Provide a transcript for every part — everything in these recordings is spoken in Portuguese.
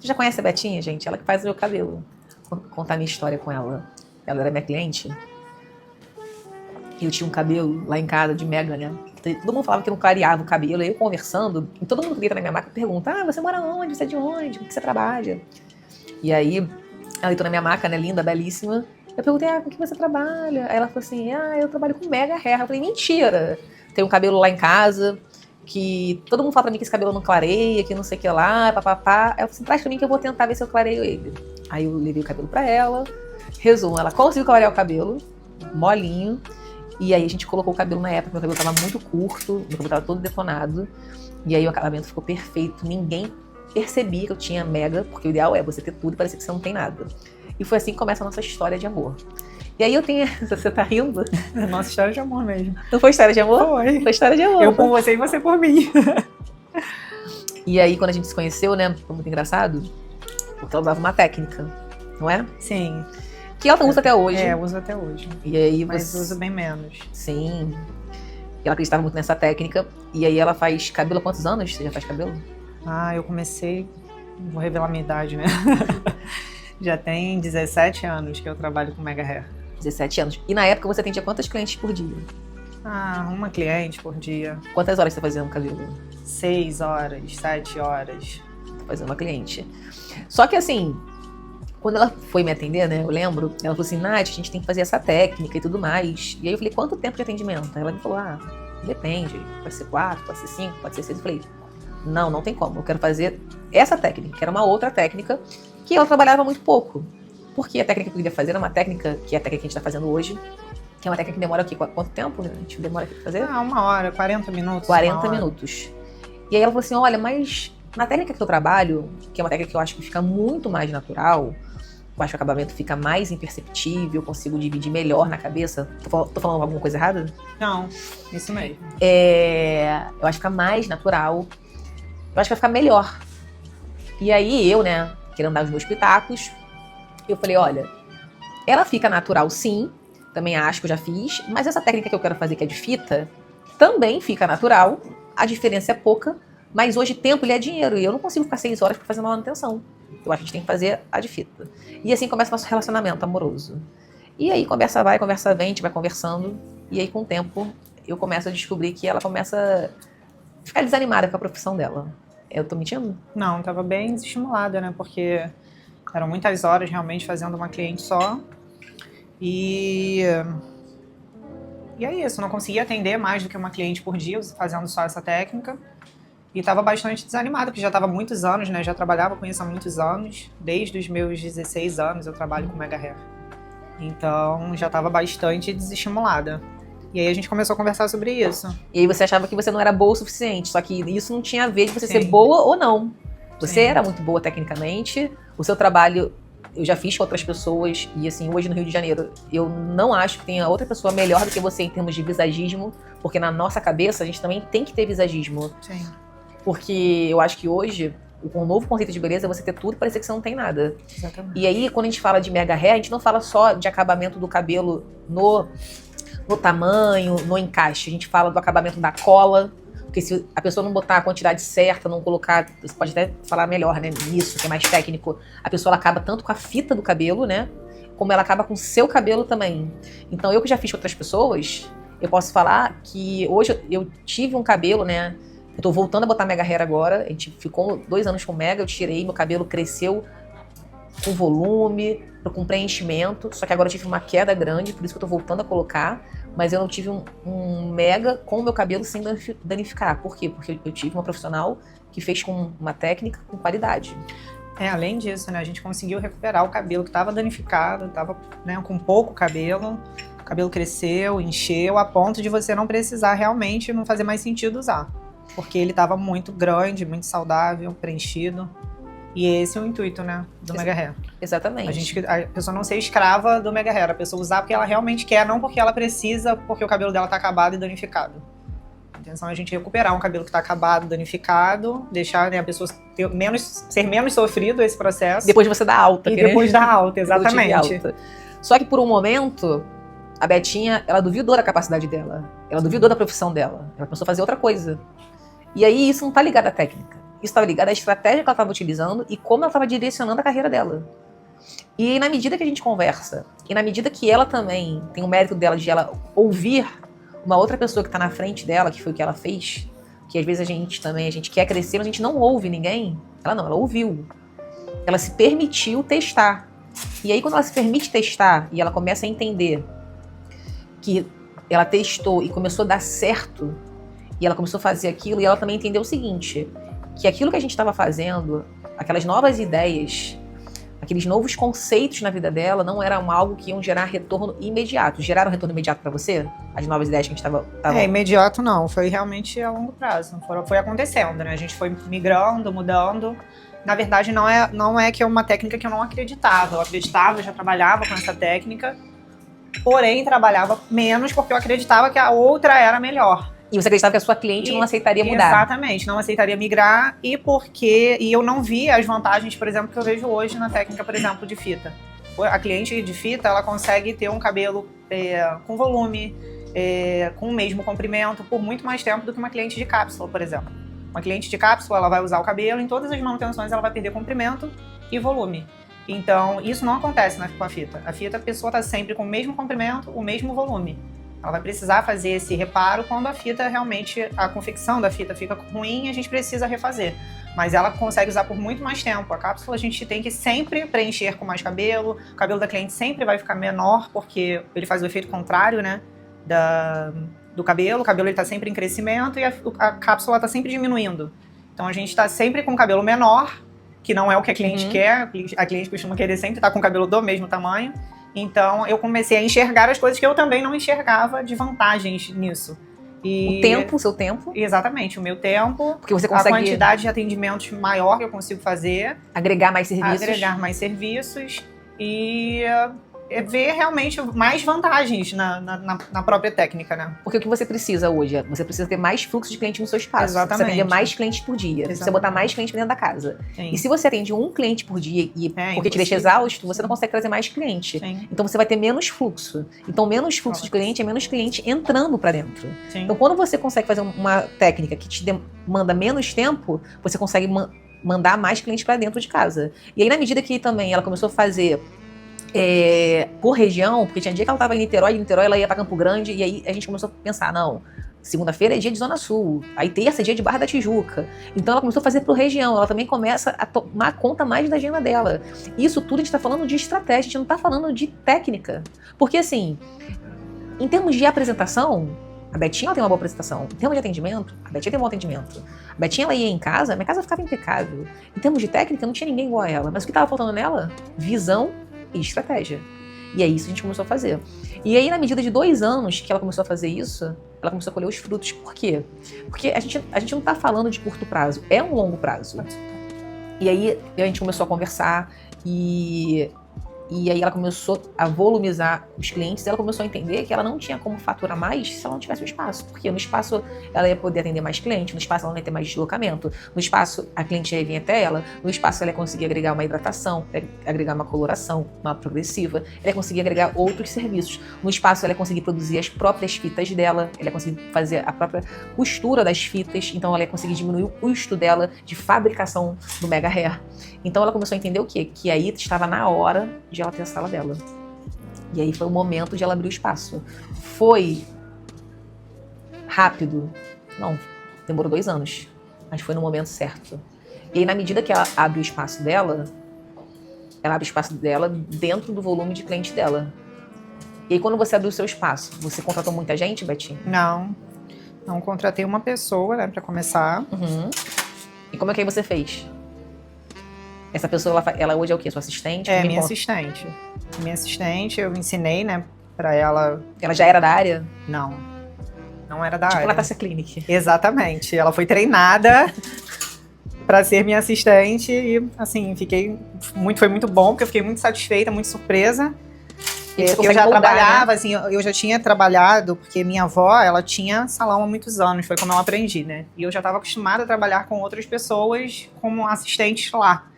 Você já conhece a Betinha, gente? Ela que faz o meu cabelo. Vou contar a minha história com ela. Ela era minha cliente. E eu tinha um cabelo lá em casa de mega, né? Todo mundo falava que eu não clareava o cabelo. Aí eu conversando, e todo mundo que entra na minha máquina pergunta: você mora onde? Você é de onde? Com que você trabalha? E aí, ela entrou na minha máquina, né? Linda, belíssima. Eu perguntei: com que você trabalha? Aí ela falou assim: eu trabalho com mega hair. Eu falei: mentira! Tem um cabelo lá em casa que todo mundo fala pra mim que esse cabelo não clareia, que não sei o que lá, papapá. Ela falou assim: traz pra mim que eu vou tentar ver se eu clareio ele. Aí eu levei o cabelo pra ela. Resumo, ela conseguiu clarear o cabelo, molinho. E aí a gente colocou o cabelo na época, meu cabelo tava muito curto, meu cabelo tava todo detonado. E aí o acabamento ficou perfeito. Ninguém percebia que eu tinha mega, porque o ideal é você ter tudo e parecer que você não tem nada. E foi assim que começa a nossa história de amor. E aí eu tenho... Você tá rindo? Nossa história de amor mesmo. Não foi história de amor? Foi. Foi história de amor. Eu por você e você por mim. E aí quando a gente se conheceu, né, foi muito engraçado, porque ela dava uma técnica, não é? Sim. Que ela usa até hoje. É, uso até hoje. E aí Mas uso bem menos. Sim. E ela acreditava muito nessa técnica. E aí ela faz cabelo há quantos anos? Você já faz cabelo? Eu comecei... Vou revelar minha idade, né? Já tem 17 anos que eu trabalho com mega hair. 17 anos. E na época você atendia quantas clientes por dia? Uma cliente por dia. Quantas horas você fazia no cabelo? 6 horas, 7 horas. Fazendo uma cliente. Só que assim, quando ela foi me atender, né, eu lembro, ela falou assim: Nath, a gente tem que fazer essa técnica e tudo mais. E aí eu falei: quanto tempo de atendimento? Aí ela me falou: depende, pode ser 4, pode ser 5, pode ser 6. Eu falei: não tem como, eu quero fazer essa técnica, que era uma outra técnica que ela trabalhava muito pouco. Porque a técnica que eu queria fazer era uma técnica, que é a técnica que a gente tá fazendo hoje, que é uma técnica que demora aqui, quanto tempo, né? A gente demora aqui pra fazer? 1 hora, 40 minutos. 40 minutos. E aí ela falou assim: olha, mas na técnica que eu trabalho, que é uma técnica que eu acho que fica muito mais natural, eu acho que o acabamento fica mais imperceptível, eu consigo dividir melhor na cabeça. Tô falando alguma coisa errada? Não, isso mesmo. Eu acho que fica mais natural. Eu acho que vai ficar melhor. E aí eu, né, querendo dar os meus pitacos, eu falei: olha, ela fica natural sim, também acho que eu já fiz, mas essa técnica que eu quero fazer, que é de fita, também fica natural, a diferença é pouca, mas hoje tempo ele é dinheiro e eu não consigo ficar 6 horas para fazer uma manutenção. Eu acho que a gente tem que fazer a de fita. E assim começa o nosso relacionamento amoroso. E aí conversa vai, conversa vem, a gente vai conversando, e aí com o tempo eu começo a descobrir que ela começa a ficar desanimada com a profissão dela. Eu tô mentindo? Não, tava bem desestimulada, né? Porque eram muitas horas realmente fazendo uma cliente só. E é isso, não conseguia atender mais do que uma cliente por dia fazendo só essa técnica. E estava bastante desanimada, porque já estava há muitos anos, né? Já trabalhava com isso há muitos anos. Desde os meus 16 anos eu trabalho com mega hair. Então já estava bastante desestimulada. E aí a gente começou a conversar sobre isso. E aí você achava que você não era boa o suficiente, só que isso não tinha a ver de você Sim. ser boa ou não. Você Sim. era muito boa tecnicamente, o seu trabalho eu já fiz com outras pessoas, e assim, hoje no Rio de Janeiro, eu não acho que tenha outra pessoa melhor do que você em termos de visagismo, porque na nossa cabeça a gente também tem que ter visagismo. Sim. Porque eu acho que hoje, com o novo conceito de beleza, é você ter tudo e parecer que você não tem nada. Exatamente. E aí, quando a gente fala de mega hair, a gente não fala só de acabamento do cabelo no tamanho, no encaixe. A gente fala do acabamento da cola, porque se a pessoa não botar a quantidade certa, não colocar, você pode até falar melhor, né, nisso, que é mais técnico, a pessoa ela acaba tanto com a fita do cabelo, né, como ela acaba com o seu cabelo também. Então eu que já fiz com outras pessoas, eu posso falar que hoje eu tive um cabelo, né, eu tô voltando a botar mega hair agora, a gente ficou 2 anos com mega, eu tirei, meu cabelo cresceu com volume, com preenchimento, só que agora eu tive uma queda grande, por isso que eu tô voltando a colocar, mas eu não tive um mega com o meu cabelo sem danificar. Por quê? Porque eu tive uma profissional que fez com uma técnica com qualidade. Além disso, né, a gente conseguiu recuperar o cabelo que estava danificado, estava, né, com pouco cabelo, o cabelo cresceu, encheu, a ponto de você não precisar realmente, não fazer mais sentido usar. Porque ele estava muito grande, muito saudável, preenchido. E esse é o intuito, né, do mega hair. Exatamente. A pessoa não ser escrava do mega hair, a pessoa usar porque ela realmente quer, não porque ela precisa, porque o cabelo dela tá acabado e danificado. A intenção é a gente recuperar um cabelo que tá acabado, danificado, deixar, né, a pessoa ser menos sofrido esse processo. Depois você dá alta. E depois da alta, exatamente. Alta. Só que por um momento, a Betinha, ela duvidou da capacidade dela. Ela duvidou da profissão dela. Ela começou a fazer outra coisa. E aí isso não tá ligado à técnica. estava ligado à estratégia que ela estava utilizando e como ela estava direcionando a carreira dela. E na medida que a gente conversa, e na medida que ela também tem o mérito dela de ela ouvir uma outra pessoa que está na frente dela, que foi o que ela fez, que às vezes a gente quer crescer, mas a gente não ouve ninguém. Ela não, ela ouviu. Ela se permitiu testar. E aí quando ela se permite testar e ela começa a entender que ela testou e começou a dar certo, e ela começou a fazer aquilo, e ela também entendeu o seguinte, que aquilo que a gente estava fazendo, aquelas novas ideias, aqueles novos conceitos na vida dela não eram algo que iam gerar retorno imediato. Geraram retorno imediato para você? As novas ideias que a gente estava... Imediato não. Foi realmente a longo prazo. Foi acontecendo, né? A gente foi migrando, mudando. Na verdade, não é que é uma técnica que eu não acreditava. Eu acreditava, eu já trabalhava com essa técnica. Porém, trabalhava menos porque eu acreditava que a outra era melhor. E você acreditava que a sua cliente não aceitaria mudar. Exatamente, não aceitaria migrar e eu não via as vantagens, por exemplo, que eu vejo hoje na técnica, por exemplo, de fita. A cliente de fita, ela consegue ter um cabelo com volume, com o mesmo comprimento, por muito mais tempo do que uma cliente de cápsula, por exemplo. Uma cliente de cápsula, ela vai usar o cabelo, em todas as manutenções ela vai perder comprimento e volume. Então, isso não acontece com a fita. A fita, a pessoa está sempre com o mesmo comprimento, o mesmo volume. Ela vai precisar fazer esse reparo quando a fita realmente, a confecção da fita fica ruim e a gente precisa refazer. Mas ela consegue usar por muito mais tempo. A cápsula a gente tem que sempre preencher com mais cabelo. O cabelo da cliente sempre vai ficar menor, porque ele faz o efeito contrário, né, do cabelo. O cabelo está sempre em crescimento e a cápsula está sempre diminuindo. Então a gente está sempre com o cabelo menor, que não é o que a cliente quer. A cliente costuma querer sempre estar com o cabelo do mesmo tamanho. Então, eu comecei a enxergar as coisas que eu também não enxergava de vantagens nisso. O seu tempo. Exatamente, o meu tempo. Porque você consegue... A quantidade de atendimentos maior que eu consigo fazer. Agregar mais serviços. E ver realmente mais vantagens na própria técnica, né? Porque o que você precisa hoje é, você precisa ter mais fluxo de cliente no seu espaço. Exatamente. Você atender mais clientes por dia. Você botar mais clientes dentro da casa. Sim. E se você atende um cliente por dia porque te deixa exausto, você não consegue trazer mais cliente. Sim. Então você vai ter menos fluxo. Então menos fluxo de cliente é menos cliente entrando para dentro. Sim. Então quando você consegue fazer uma técnica que te demanda menos tempo, você consegue mandar mais clientes para dentro de casa. E aí na medida que também ela começou a fazer por região, porque tinha dia que ela estava em Niterói, ela ia para Campo Grande, e aí a gente começou a pensar, não, segunda-feira é dia de Zona Sul, aí terça é dia de Barra da Tijuca. Então ela começou a fazer por região, ela também começa a tomar conta mais da agenda dela. Isso tudo a gente está falando de estratégia, a gente não está falando de técnica. Porque assim, em termos de apresentação, a Betinha ela tem uma boa apresentação. Em termos de atendimento, a Betinha tem um bom atendimento. A Betinha ela ia em casa, minha casa ficava impecável. Em termos de técnica, não tinha ninguém igual a ela. Mas o que estava faltando nela? Visão e estratégia. E é isso que a gente começou a fazer. E aí, na medida de 2 anos que ela começou a fazer isso, ela começou a colher os frutos. Por quê? Porque a gente não está falando de curto prazo, é um longo prazo. E aí, a gente começou a conversar e aí ela começou a volumizar os clientes, ela começou a entender que ela não tinha como faturar mais se ela não tivesse o espaço. Porque no espaço ela ia poder atender mais clientes, no espaço ela não ia ter mais deslocamento, no espaço a cliente ia vir até ela, no espaço ela ia conseguir agregar uma hidratação, agregar uma coloração, uma progressiva, ela ia conseguir agregar outros serviços. No espaço ela ia conseguir produzir as próprias fitas dela, ela ia conseguir fazer a própria costura das fitas, então ela ia conseguir diminuir o custo dela de fabricação do mega hair. Então ela começou a entender o quê? Que aí estava na hora de ela ter a sala dela. E aí foi o momento de ela abrir o espaço. Foi rápido? Não, demorou 2 anos. Mas foi no momento certo. E aí na medida que ela abre o espaço dela, ela abre o espaço dela dentro do volume de cliente dela. E aí quando você abriu o seu espaço, você contratou muita gente, Betinho? Não contratei uma pessoa, né, pra começar. E como é que aí você fez? Essa pessoa, ela hoje é o quê? Sua assistente? Minha assistente. Minha assistente, eu ensinei, né, pra ela... Ela já era da área? Não era da área. Tipo Natasha Clinic. Exatamente. Ela foi treinada pra ser minha assistente e, assim, foi muito bom, porque eu fiquei muito satisfeita, muito surpresa. Eu já trabalhava, né? Assim, eu já tinha trabalhado, porque minha avó, ela tinha salão há muitos anos, foi como eu aprendi, né? E eu já estava acostumada a trabalhar com outras pessoas como assistentes lá.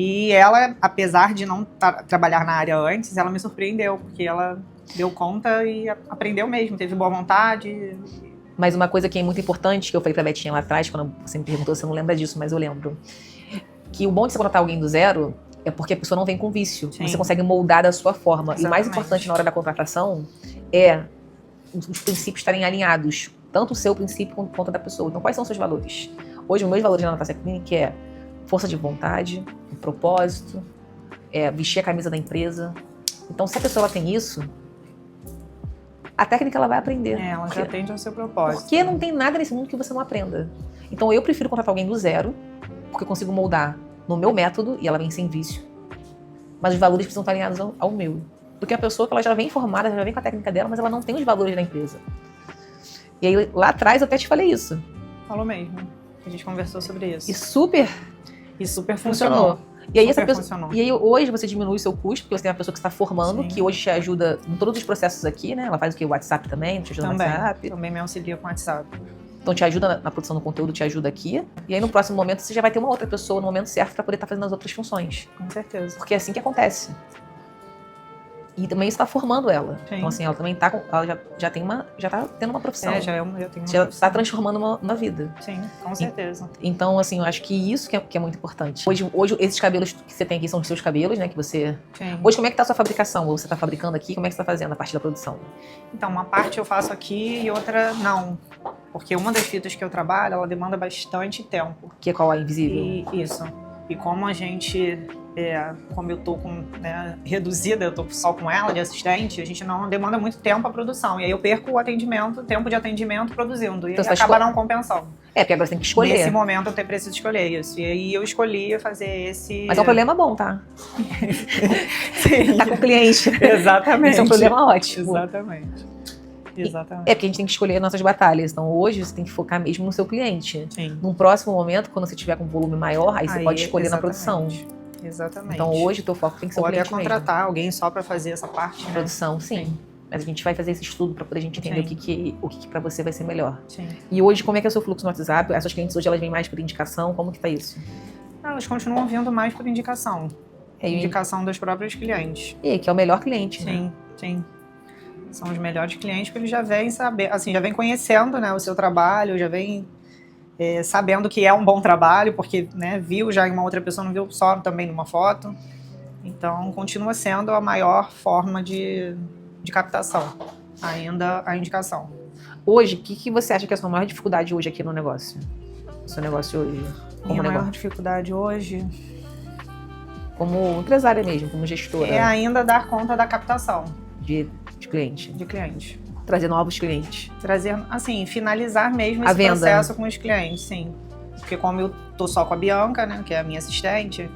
E ela, apesar de não trabalhar na área antes, ela me surpreendeu, porque ela deu conta e aprendeu mesmo, teve boa vontade. Mas uma coisa que é muito importante, que eu falei pra Betinha lá atrás, quando você me perguntou, você não lembra disso, mas eu lembro. Que o bom de você contratar alguém do zero é porque a pessoa não vem com vício. Sim. Você consegue moldar da sua forma. Exatamente. E o mais importante na hora da contratação é os princípios estarem alinhados. Tanto o seu princípio quanto o da pessoa. Então, quais são os seus valores? Hoje, os meus valores na Natasha Clinic é força de vontade, propósito, vestir a camisa da empresa. Então, se a pessoa ela tem isso, a técnica ela vai aprender. Ela já atende ao seu propósito. Porque não tem nada nesse mundo que você não aprenda. Então, eu prefiro contratar alguém do zero, porque eu consigo moldar no meu método e ela vem sem vício. Mas os valores precisam estar alinhados ao meu. Porque a pessoa que ela já vem formada, já vem com a técnica dela, mas ela não tem os valores da empresa. E aí, lá atrás, eu até te falei isso. Falou mesmo. A gente conversou sobre isso. E super funcionou. E aí, Funcionou. Hoje você diminui o seu custo, porque você tem uma pessoa que está formando, Sim. que hoje te ajuda em todos os processos aqui, né? Ela faz o quê? O WhatsApp também, te ajuda no WhatsApp. Também me auxilia com o WhatsApp. Então te ajuda na produção do conteúdo, te ajuda aqui. E aí no próximo momento você já vai ter uma outra pessoa no momento certo para poder estar fazendo as outras funções. Com certeza. Porque é assim que acontece. E também está formando ela. Sim. Então assim, ela também tá ela já tem já tá tendo uma profissão. Já tenho uma Já profissão. está transformando uma vida. Sim, com certeza. Então, assim, eu acho que isso que é muito importante. Hoje, esses cabelos que você tem aqui são os seus cabelos, né? Que você... Sim. Hoje, como é que tá a sua fabricação? Ou você tá fabricando aqui? Como é que você tá fazendo a parte da produção? Então, uma parte eu faço aqui e outra não. Porque uma das fitas que eu trabalho, ela demanda bastante tempo. Que é qual é invisível? E isso. E como a gente... como eu tô reduzida, eu tô só com ela de assistente, a gente não demanda muito tempo a produção. E aí eu perco o tempo de atendimento produzindo. E Então, acaba não compensando. Porque agora você tem que escolher. Nesse momento eu preciso escolher isso. E aí eu escolhi fazer esse... Mas é um problema bom, tá? Sim. Tá com o cliente. Exatamente. Esse é um problema ótimo. Exatamente. Exatamente. Porque a gente tem que escolher nossas batalhas. Então hoje você tem que focar mesmo no seu cliente. Sim. Num próximo momento, quando você tiver com um volume maior, aí você pode escolher na produção. Exatamente. Então hoje o teu foco tem que ser o Ou até cliente contratar mesmo. alguém só para fazer essa parte, né? Produção, sim. Mas a gente vai fazer esse estudo para poder a gente entender o que para você vai ser melhor. Sim. E hoje, como é que é o seu fluxo no WhatsApp? Essas clientes hoje elas vêm mais por indicação? Como que tá isso? Elas continuam vindo mais por indicação. Indicação dos próprios clientes. E aí, que é o melhor cliente, né? Sim, sim. São os melhores clientes porque eles já vêm saber, assim, já vêm conhecendo, né, o seu trabalho, já vêm sabendo que é um bom trabalho, porque, né, viu já em uma outra pessoa, não viu só também numa foto. Então, continua sendo a maior forma de captação, ainda a indicação. Hoje, o que você acha que é a sua maior dificuldade hoje aqui no negócio? O seu negócio hoje? Minha maior dificuldade hoje... Como empresária mesmo, como gestora. É ainda dar conta da captação. De cliente. De cliente. Trazer novos clientes. Trazer, assim, finalizar mesmo esse processo com os clientes, sim. Porque como eu tô só com a Bianca, né, que é a minha assistente,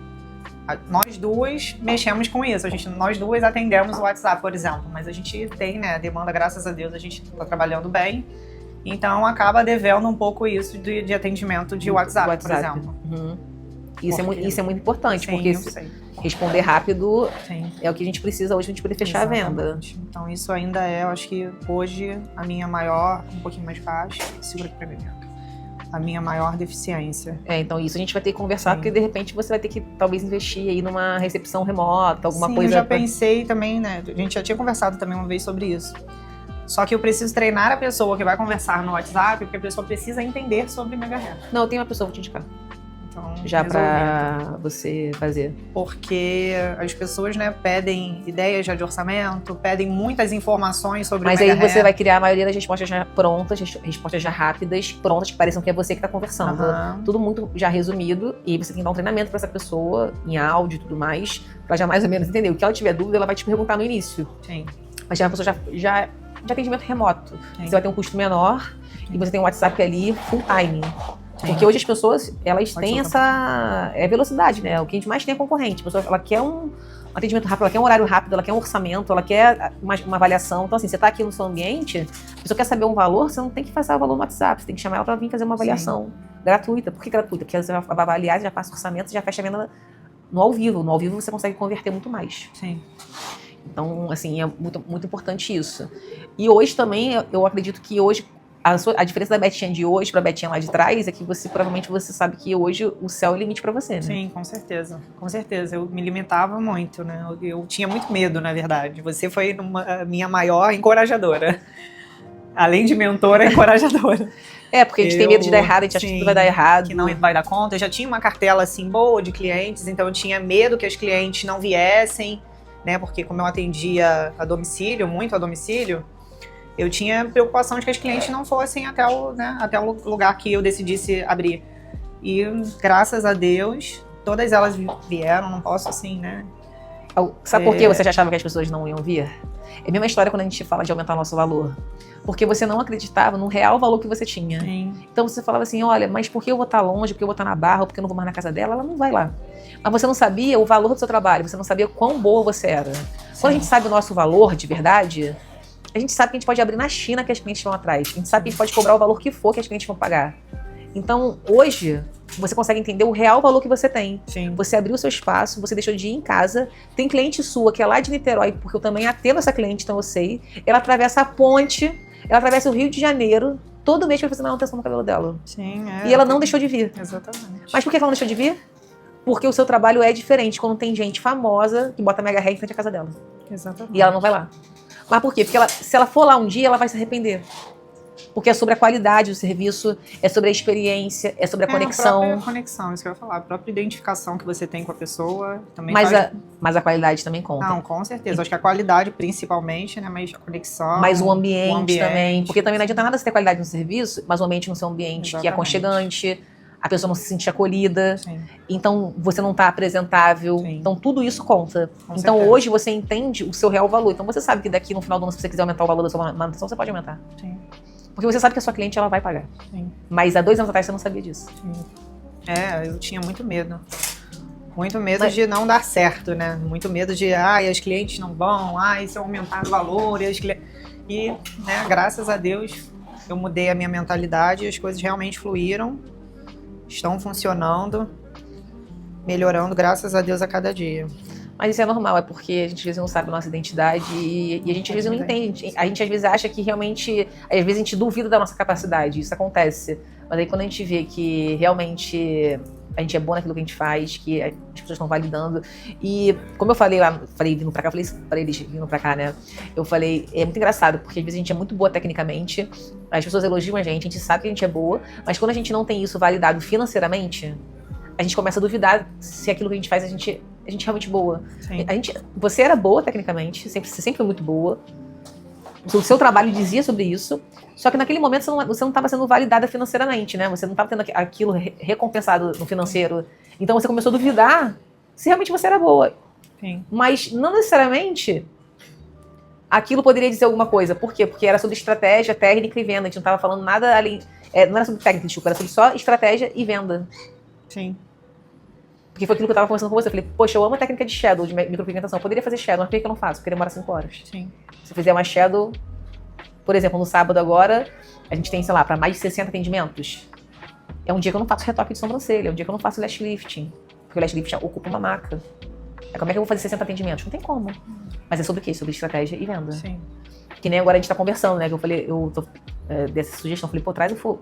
nós duas mexemos com isso. Nós duas atendemos o WhatsApp, por exemplo. Mas a gente tem, né, demanda, graças a Deus, a gente tá trabalhando bem. Então acaba devendo um pouco isso de atendimento de WhatsApp, por exemplo. Uhum. Isso é muito importante, sim, porque responder rápido é o que a gente precisa hoje pra gente poder fechar a venda. Então isso ainda eu acho que hoje a minha maior, um pouquinho mais baixo, segura aqui pra mim, a minha maior deficiência. Então isso a gente vai ter que conversar, porque de repente você vai ter que talvez investir aí numa recepção remota, alguma coisa. Eu já pensei também, né, a gente já tinha conversado também uma vez sobre isso. Só que eu preciso treinar a pessoa que vai conversar no WhatsApp, porque a pessoa precisa entender sobre megahertz. Não, eu tenho uma pessoa que te indicar. Então, já para você fazer. Porque as pessoas, né, pedem ideias já de orçamento, pedem muitas informações sobre Mas o aí você vai criar a maioria das respostas já prontas, respostas já rápidas, prontas, que pareçam que é você que está conversando. Tudo muito já resumido, e você tem que dar um treinamento para essa pessoa, em áudio e tudo mais, para já mais ou menos entender. O que ela tiver dúvida, ela vai te perguntar no início. Sim. Mas já a pessoa já de atendimento remoto. Sim. Você vai ter um custo menor. Sim. E você tem um WhatsApp ali full time. Sim. Porque hoje as pessoas, elas têm essa velocidade, né? O que a gente mais tem é concorrente. A pessoa, ela quer um atendimento rápido, ela quer um horário rápido, ela quer um orçamento, ela quer uma avaliação. Então, assim, você está aqui no seu ambiente, a pessoa quer saber um valor, você não tem que fazer o valor no WhatsApp, você tem que chamar ela para vir fazer uma avaliação gratuita. Por que gratuita? Porque você vai avaliar, você já passa o orçamento, você já fecha a venda no ao vivo. No ao vivo você consegue converter muito mais. Sim. Então, assim, é muito, muito importante isso. E hoje também, eu acredito que hoje, a diferença da Betinha de hoje para a Betinha lá de trás é que provavelmente você sabe que hoje o céu é o limite para você, né? Sim, com certeza. Com certeza. Eu me limitava muito, né? Eu tinha muito medo, na verdade. Você foi a minha maior encorajadora. Além de mentora, encorajadora. Porque a gente tem medo de dar errado, a gente acha que tudo vai dar errado. Que não vai dar conta. Eu já tinha uma cartela assim boa de clientes, então eu tinha medo que os clientes não viessem, né? Porque como eu atendia a domicílio, muito a domicílio, eu tinha preocupação de que os clientes não fossem até o lugar que eu decidisse abrir. E graças a Deus, todas elas vieram, não posso assim, né? Sabe por que você já achava que as pessoas não iam vir? É a mesma história quando a gente fala de aumentar o nosso valor. Porque você não acreditava no real valor que você tinha. Sim. Então você falava assim, olha, mas por que eu vou estar longe, porque eu vou estar na Barra, porque eu não vou mais na casa dela? Ela não vai lá. Mas você não sabia o valor do seu trabalho, você não sabia quão boa você era. Sim. Quando a gente sabe o nosso valor de verdade, a gente sabe que a gente pode abrir na China que as clientes vão atrás. A gente sabe que a gente pode cobrar o valor que for que as clientes vão pagar. Então, hoje, você consegue entender o real valor que você tem. Sim. Você abriu o seu espaço, você deixou de ir em casa. Tem cliente sua que é lá de Niterói, porque eu também atendo essa cliente, então eu sei. Ela atravessa a ponte, ela atravessa o Rio de Janeiro, todo mês para fazer manutenção no cabelo dela. Sim, e ela não deixou de vir. Exatamente. Mas por que ela não deixou de vir? Porque o seu trabalho é diferente quando tem gente famosa que bota mega hair em frente à casa dela. Exatamente. E ela não vai lá. Mas por quê? Porque se ela for lá um dia, ela vai se arrepender. Porque é sobre a qualidade do serviço, é sobre a experiência, é sobre a conexão. A própria conexão, isso que eu ia falar. A própria identificação que você tem com a pessoa também mas a qualidade também conta. Não, com certeza. Acho que a qualidade principalmente, né? Mas a conexão. Mas o ambiente também. Porque também não adianta nada você ter qualidade no serviço, mas o ambiente no seu ambiente que é aconchegante, a pessoa não se sente acolhida. Sim. Então você não está apresentável. Sim. Então tudo isso conta. Com então certeza. Hoje você entende o seu real valor. Então você sabe que daqui no final do ano, se você quiser aumentar o valor da sua manutenção, você pode aumentar. Sim. Porque você sabe que a sua cliente ela vai pagar. Sim. Mas há 2 anos atrás você não sabia disso. Sim. Eu tinha muito medo. Muito medo de não dar certo, né? Muito medo de, as clientes não vão, se eu aumentar o valor, e né, graças a Deus, eu mudei a minha mentalidade e as coisas realmente fluíram, estão funcionando, melhorando, graças a Deus, a cada dia. Mas isso é normal, é porque a gente às vezes não sabe a nossa identidade e a gente às vezes não entende. A gente às vezes acha que realmente, às vezes a gente duvida da nossa capacidade, isso acontece. Mas aí quando a gente vê que realmente a gente é bom naquilo que a gente faz, que as pessoas estão validando. E como eu falei lá, vindo pra cá, eu falei isso pra eles vindo pra cá, né? Eu falei, é muito engraçado, porque às vezes a gente é muito boa tecnicamente, as pessoas elogiam a gente sabe que a gente é boa, mas quando a gente não tem isso validado financeiramente, a gente começa a duvidar se aquilo que a gente faz, a gente é realmente boa. Você era boa tecnicamente, você sempre foi muito boa. O seu trabalho dizia sobre isso, só que naquele momento você não estava sendo validada financeiramente, né? Você não estava tendo aquilo recompensado no financeiro. Então você começou a duvidar se realmente você era boa. Sim. Mas não necessariamente aquilo poderia dizer alguma coisa. Por quê? Porque era sobre estratégia, técnica e venda. A gente não estava falando nada além... não era sobre técnica, desculpa, era sobre só estratégia e venda. Sim. Porque foi aquilo que eu tava conversando com você. Eu falei, poxa, eu amo a técnica de shadow, de micropigmentação. Eu poderia fazer shadow, mas por que eu não faço? Porque demora 5 horas. Sim. Se eu fizer uma shadow, por exemplo, no sábado agora, a gente tem, sei lá, para mais de 60 atendimentos. É um dia que eu não faço retoque de sobrancelha, é um dia que eu não faço lash lifting. Porque o lash lifting ocupa uma maca. Como é que eu vou fazer 60 atendimentos? Não tem como. Mas é sobre o quê? Sobre estratégia e venda. Sim. Que nem agora a gente tá conversando, né? Que eu falei, dessa sugestão, eu falei, pô,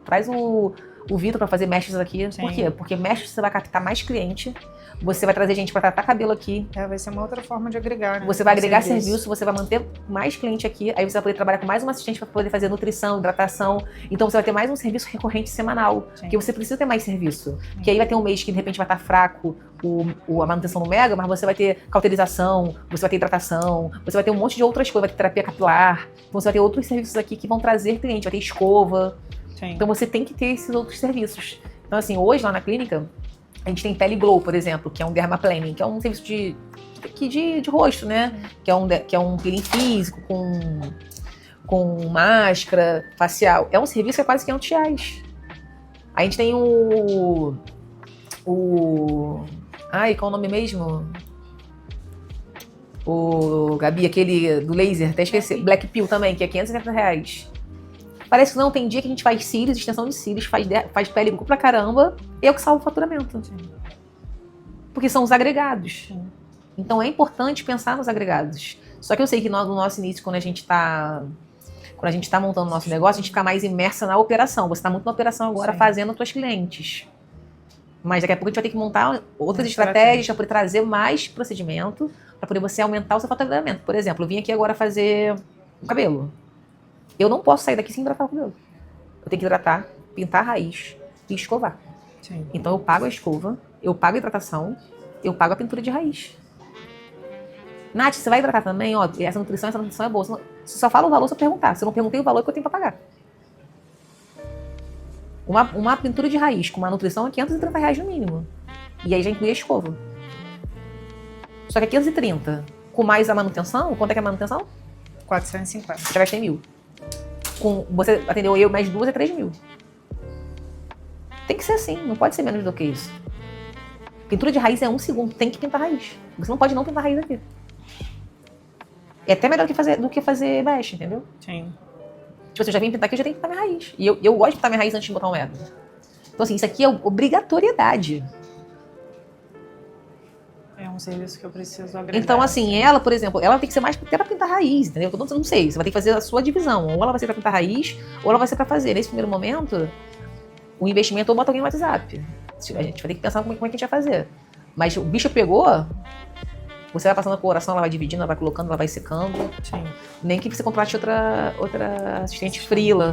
traz o Vitor pra fazer mestres aqui. Sim. Por quê? Porque mestres você vai captar mais cliente, você vai trazer gente pra tratar cabelo aqui. Vai ser uma outra forma de agregar, né? Você vai agregar serviço, você vai manter mais cliente aqui, aí você vai poder trabalhar com mais uma assistente pra poder fazer nutrição, hidratação. Então você vai ter mais um serviço recorrente semanal. Sim. Porque você precisa ter mais serviço. Sim. Que aí vai ter um mês que de repente vai estar fraco a manutenção no Mega, mas você vai ter cauterização, você vai ter hidratação, você vai ter um monte de outras coisas, vai ter terapia capilar, então você vai ter outros serviços aqui que vão trazer cliente, vai ter escova. Sim. Então você tem que ter esses outros serviços. Então assim, hoje lá na clínica, a gente tem Pele Glow, por exemplo, que é um dermaplaning, que é um serviço de rosto, né? Que é um peeling físico com máscara facial. É um serviço que é quase R$500. A gente tem Ai, qual é o nome mesmo? Gabi, aquele do laser, até esqueci. Black Pill também, que é R$570. Parece que não, tem dia que a gente faz cílios, extensão de cílios, faz pele pra caramba, e é o que salva o faturamento. Sim. Porque são os agregados. Sim. Então é importante pensar nos agregados. Só que eu sei que no nosso início, quando a gente tá montando o nosso negócio, a gente fica mais imersa na operação. Você tá muito na operação agora, sim, fazendo as tuas clientes. Mas daqui a pouco a gente vai ter que montar outras estratégias para poder trazer mais procedimento, para poder você aumentar o seu faturamento. Por exemplo, eu vim aqui agora fazer o cabelo. Eu não posso sair daqui sem hidratar o cabelo. Eu tenho que hidratar, pintar a raiz e escovar. Sim. Então eu pago a escova, eu pago a hidratação, eu pago a pintura de raiz. Nath, você vai hidratar também? Ó, essa nutrição é boa. Você só fala o valor se eu perguntar. Se eu não perguntei o valor, é que eu tenho pra pagar. Uma pintura de raiz com uma nutrição é R$530 no mínimo. E aí já inclui a escova. Só que é 530. Com mais a manutenção, quanto é que é a manutenção? 450. Já gastei 1.000. Você atendeu eu mais 2 é 3.000. Tem que ser assim, não pode ser menos do que isso. Pintura de raiz é 1 segundo, tem que pintar raiz. Você não pode não pintar raiz aqui. É até melhor do que fazer mesh, entendeu? Sim. Tipo, se eu já vim pintar aqui, eu já tenho que pintar minha raiz. E eu gosto de pintar minha raiz antes de botar um método. Então, assim, isso aqui é obrigatoriedade. É um serviço que eu preciso agregar. Então, assim, ela, por exemplo, ela tem que ser mais até pra pintar raiz, entendeu? Eu não sei, você vai ter que fazer a sua divisão. Ou ela vai ser pra pintar raiz, ou ela vai ser pra fazer. Nesse primeiro momento, o investimento ou bota alguém no WhatsApp. A gente vai ter que pensar como é que a gente vai fazer. Mas o bicho pegou, você vai passando a coloração, ela vai dividindo, ela vai colocando, ela vai secando. Sim. Nem que você contrate outra assistente frila.